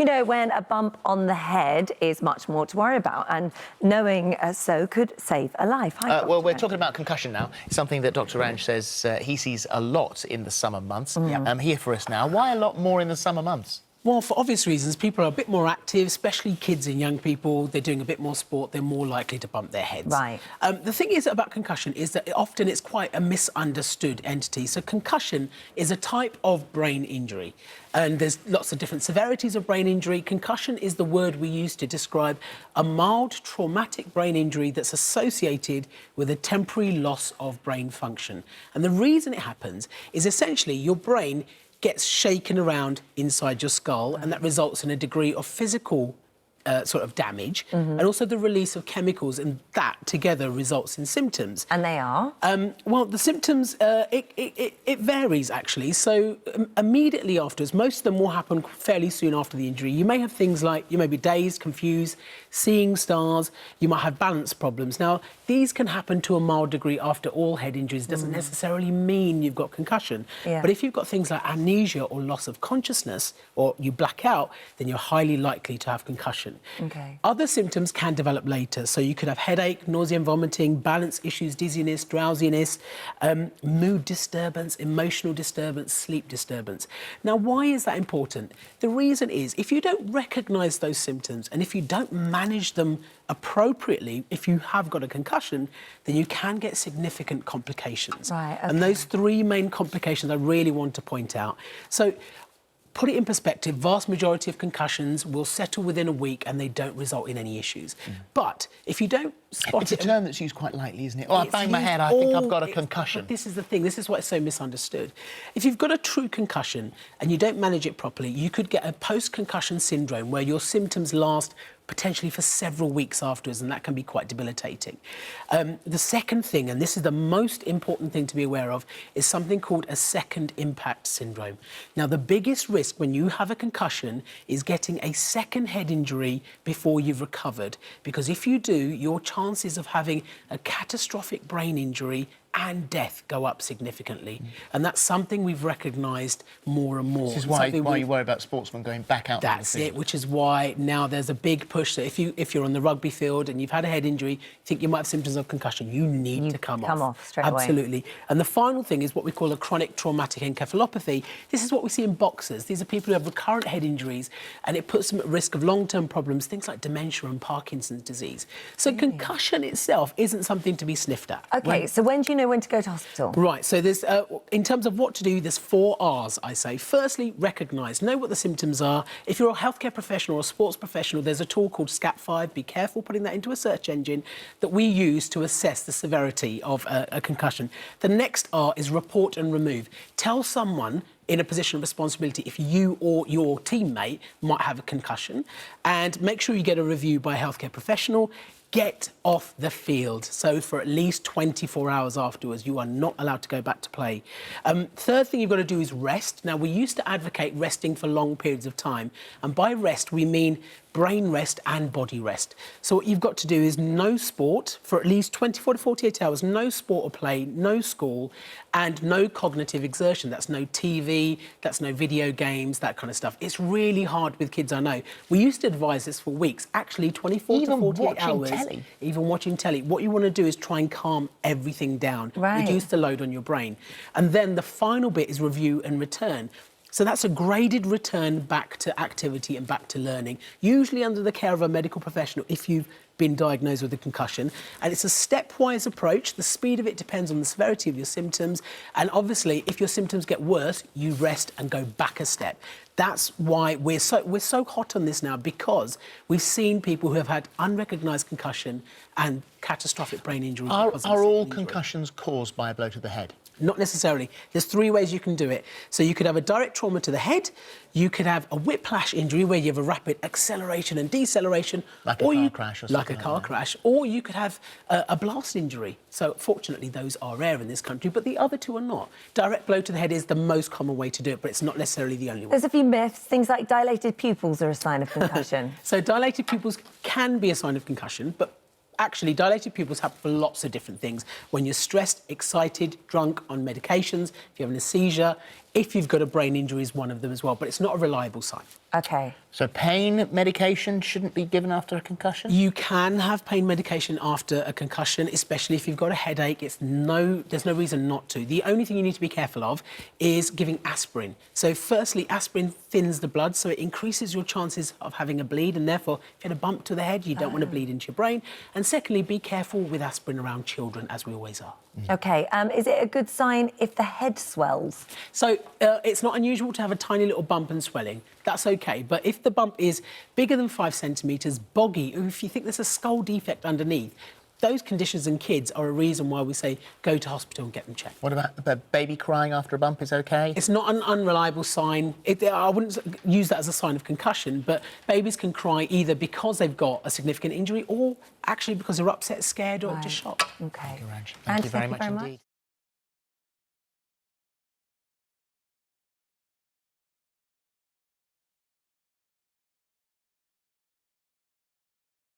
you know when a bump on the head is much more to worry about, and knowing so could save a life. Hi, well, we're talking about concussion now. It's something that Dr Ranj says he sees a lot in the summer months. Here for us now. Why a lot more in the summer months? Well, for obvious reasons, people are a bit more active, especially kids and young people. They're doing a bit more sport, they're more likely to bump their heads. Right. The thing is about concussion is that often it's quite a misunderstood entity. So concussion is a type of brain injury, and there's lots of different severities of brain injury. Concussion is the word we use to describe a mild traumatic brain injury that's associated with a temporary loss of brain function. And the reason it happens is essentially your brain gets shaken around inside your skull, and that results in a degree of physical sort of damage, and also the release of chemicals, and that together results in symptoms. And they are? Well, the symptoms, it varies, actually. So immediately afterwards, most of them will happen fairly soon after the injury. You may have things like, you may be dazed, confused, seeing stars, you might have balance problems. Now, these can happen to a mild degree after all head injuries. It doesn't necessarily mean you've got concussion. But if you've got things like amnesia or loss of consciousness, or you black out, then you're highly likely to have concussion. Okay. Other symptoms can develop later. So you could have headache, nausea and vomiting, balance issues, dizziness, drowsiness, mood disturbance, emotional disturbance, sleep disturbance. Now, why is that important? The reason is, if you don't recognise those symptoms and if you don't manage them appropriately, if you have got a concussion, then you can get significant complications. Right, okay. And those three main complications I really want to point out. So, put it in perspective, vast majority of concussions will settle within a week and they don't result in any issues. But if you don't spot It's a term that's used quite lightly, isn't it? Oh, I banged my head, I think I've got a concussion. But this is the thing, this is why it's so misunderstood. If you've got a true concussion and you don't manage it properly, you could get a post-concussion syndrome where your symptoms last potentially for several weeks afterwards, and that can be quite debilitating. The second thing, and this is the most important thing to be aware of, is something called a second impact syndrome. Now, the biggest risk when you have a concussion is getting a second head injury before you've recovered, because if you do, your chances of having a catastrophic brain injury and death go up significantly. And that's something we've recognised more and more. This is why you worry about sportsmen going back out. That's it, which is why now there's a big push that if you're on the rugby field and you've had a head injury, you think you might have symptoms of concussion, you need to come off straight away. Absolutely. And the final thing is what we call a chronic traumatic encephalopathy. This is what we see in boxers. These are people who have recurrent head injuries, and it puts them at risk of long-term problems, things like dementia and Parkinson's disease. So concussion itself isn't something to be sniffed at. OK, so when do you know when to go to hospital? Right, so there's, in terms of what to do, there's 4 R's, I say. Firstly, recognise, know what the symptoms are. If you're a healthcare professional or a sports professional, there's a tool called SCAT5, be careful putting that into a search engine, that we use to assess the severity of a concussion. The next R is report and remove. Tell someone in a position of responsibility if you or your teammate might have a concussion, and make sure you get a review by a healthcare professional. Get off the field. So for at least 24 hours afterwards, you are not allowed to go back to play. Third thing you've got to do is rest. Now, we used to advocate resting for long periods of time. And by rest, we mean brain rest and body rest. So what you've got to do is no sport for at least 24 to 48 hours, no sport or play, no school, and no cognitive exertion. That's no TV, that's no video games, that kind of stuff. It's really hard with kids, I know. We used to advise this for weeks, actually 24 to 48 hours. Even watching telly. What you want to do is try and calm everything down, reduce the load on your brain. And then the final bit is review and return. So that's a graded return back to activity and back to learning, usually under the care of a medical professional if you've been diagnosed with a concussion. And it's a stepwise approach. The speed of it depends on the severity of your symptoms. And obviously, if your symptoms get worse, you rest and go back a step. That's why we're so hot on this now, because we've seen people who have had unrecognised concussion and catastrophic brain injury. Are all concussions caused by a blow to the head? Not necessarily. There's 3 ways you can do it. So you could have a direct trauma to the head, you could have a whiplash injury where you have a rapid acceleration and deceleration. Like a car crash or something. Like a car crash. Or you could have a blast injury. So fortunately those are rare in this country, but the other 2 are not. Direct blow to the head is the most common way to do it, but it's not necessarily the only one. There's a few myths. Things like dilated pupils are a sign of concussion. So dilated pupils can be a sign of concussion, but actually, dilated pupils happen for lots of different things. When you're stressed, excited, drunk, on medications, if you're having a seizure, if you've got a brain injury is one of them as well, but it's not a reliable sign. OK. So pain medication shouldn't be given after a concussion? You can have pain medication after a concussion, especially if you've got a headache. There's no reason not to. The only thing you need to be careful of is giving aspirin. So firstly, aspirin thins the blood, so it increases your chances of having a bleed, and therefore, if you had a bump to the head, you don't want to bleed into your brain. And secondly, be careful with aspirin around children, as we always are. OK. Is it a good sign if the head swells? So it's not unusual to have a tiny little bump and swelling. That's OK. But if the bump is bigger than 5 centimetres, boggy, or if you think there's a skull defect underneath, those conditions in kids are a reason why we say go to hospital and get them checked. What about a baby crying after a bump is OK? It's not an unreliable sign. I wouldn't use that as a sign of concussion, but babies can cry either because they've got a significant injury or actually because they're upset, scared or just shocked. OK. Thank you very much indeed.